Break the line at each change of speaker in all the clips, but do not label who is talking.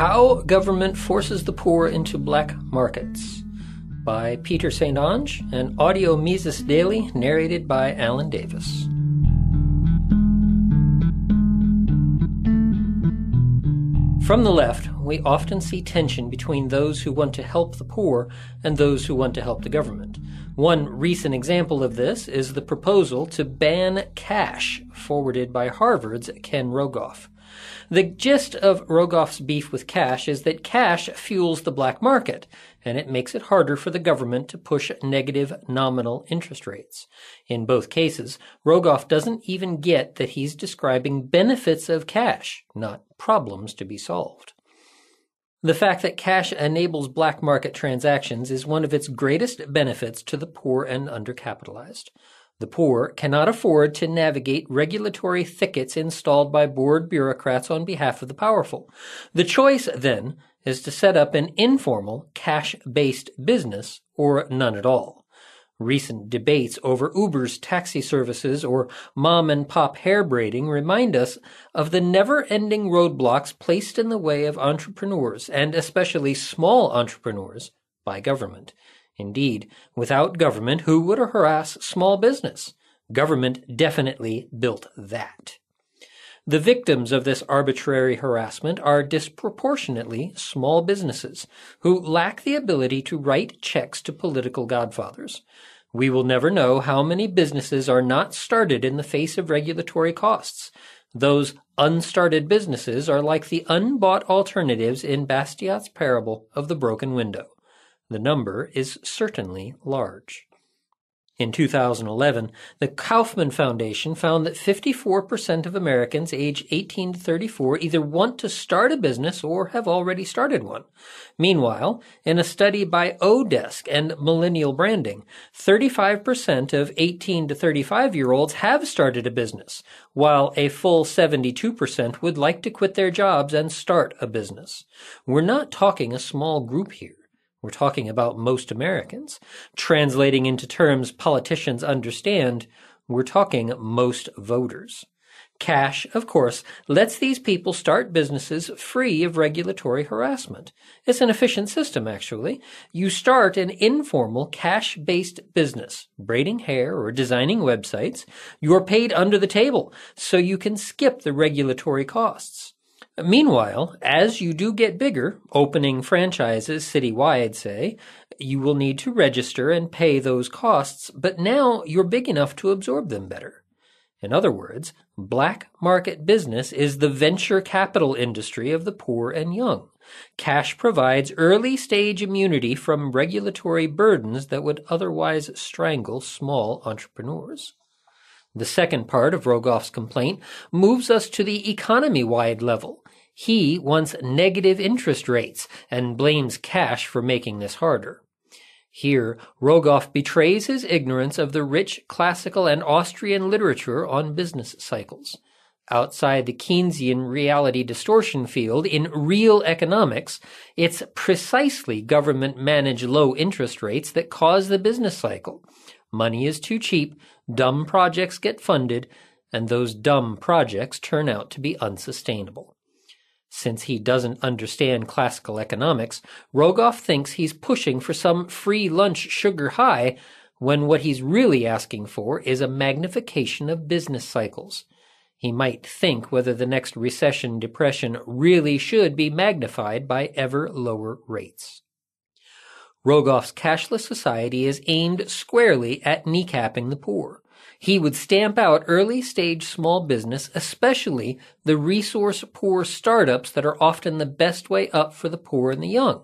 How Government Forces the Poor into Black Markets by Peter St. Onge and Audio Mises Daily, narrated by Alan Davis. From the left, we often see tension between those who want to help the poor and those who want to help the government. One recent example of this is the proposal to ban cash, forwarded by Harvard's Ken Rogoff. The gist of Rogoff's beef with cash is that cash fuels the black market, and it makes it harder for the government to push negative nominal interest rates. In both cases, Rogoff doesn't even get that he's describing benefits of cash, not problems to be solved. The fact that cash enables black market transactions is one of its greatest benefits to the poor and undercapitalized. The poor cannot afford to navigate regulatory thickets installed by bored bureaucrats on behalf of the powerful. The choice, then, is to set up an informal, cash-based business or none at all. Recent debates over Uber's taxi services or mom-and-pop hair braiding remind us of the never-ending roadblocks placed in the way of entrepreneurs, and especially small entrepreneurs, by government. Indeed, without government, who would harass small business? Government definitely built that. The victims of this arbitrary harassment are disproportionately small businesses who lack the ability to write checks to political godfathers. We will never know how many businesses are not started in the face of regulatory costs. Those unstarted businesses are like the unbought alternatives in Bastiat's parable of the broken window. The number is certainly large. In 2011, the Kaufman Foundation found that 54% of Americans aged 18 to 34 either want to start a business or have already started one. Meanwhile, in a study by Odesk and Millennial Branding, 35% of 18 to 35-year-olds have started a business, while a full 72% would like to quit their jobs and start a business. We're not talking a small group here. We're talking about most Americans. Translating into terms politicians understand, we're talking most voters. Cash, of course, lets these people start businesses free of regulatory harassment. It's an efficient system, actually. You start an informal, cash-based business, braiding hair or designing websites. You're paid under the table, so you can skip the regulatory costs. Meanwhile, as you do get bigger, opening franchises citywide, say, you will need to register and pay those costs, but now you're big enough to absorb them better. In other words, black market business is the venture capital industry of the poor and young. Cash provides early-stage immunity from regulatory burdens that would otherwise strangle small entrepreneurs. The second part of Rogoff's complaint moves us to the economy-wide level. He wants negative interest rates and blames cash for making this harder. Here, Rogoff betrays his ignorance of the rich classical and Austrian literature on business cycles. Outside the Keynesian reality distortion field, in real economics, it's precisely government-managed low interest rates that cause the business cycle. Money is too cheap, dumb projects get funded, and those dumb projects turn out to be unsustainable. Since he doesn't understand classical economics, Rogoff thinks he's pushing for some free lunch sugar high, when what he's really asking for is a magnification of business cycles. He might think whether the next recession, depression really should be magnified by ever lower rates. Rogoff's cashless society is aimed squarely at kneecapping the poor. He would stamp out early-stage small business, especially the resource-poor startups that are often the best way up for the poor and the young.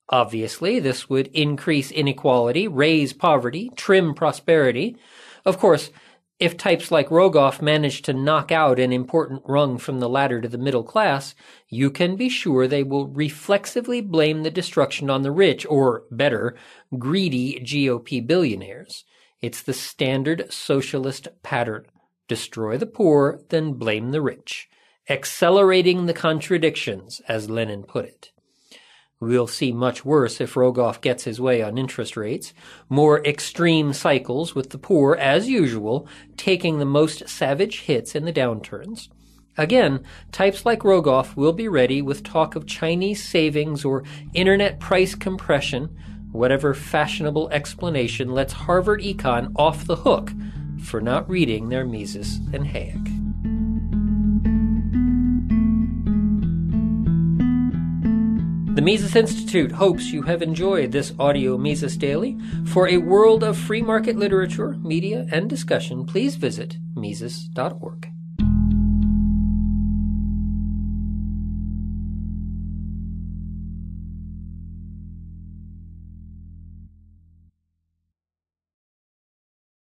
Obviously, this would increase inequality, raise poverty, trim prosperity. Of course, if types like Rogoff manage to knock out an important rung from the ladder to the middle class, you can be sure they will reflexively blame the destruction on the rich, or, better, greedy GOP billionaires. It's the standard socialist pattern. Destroy the poor, then blame the rich. Accelerating the contradictions, as Lenin put it. We'll see much worse if Rogoff gets his way on interest rates. More extreme cycles with the poor, as usual, taking the most savage hits in the downturns. Again, types like Rogoff will be ready with talk of Chinese savings or internet price compression. Whatever fashionable explanation lets Harvard Econ off the hook for not reading their Mises and Hayek. The Mises Institute hopes you have enjoyed this audio Mises Daily. For a world of free market literature, media, and discussion, please visit Mises.org.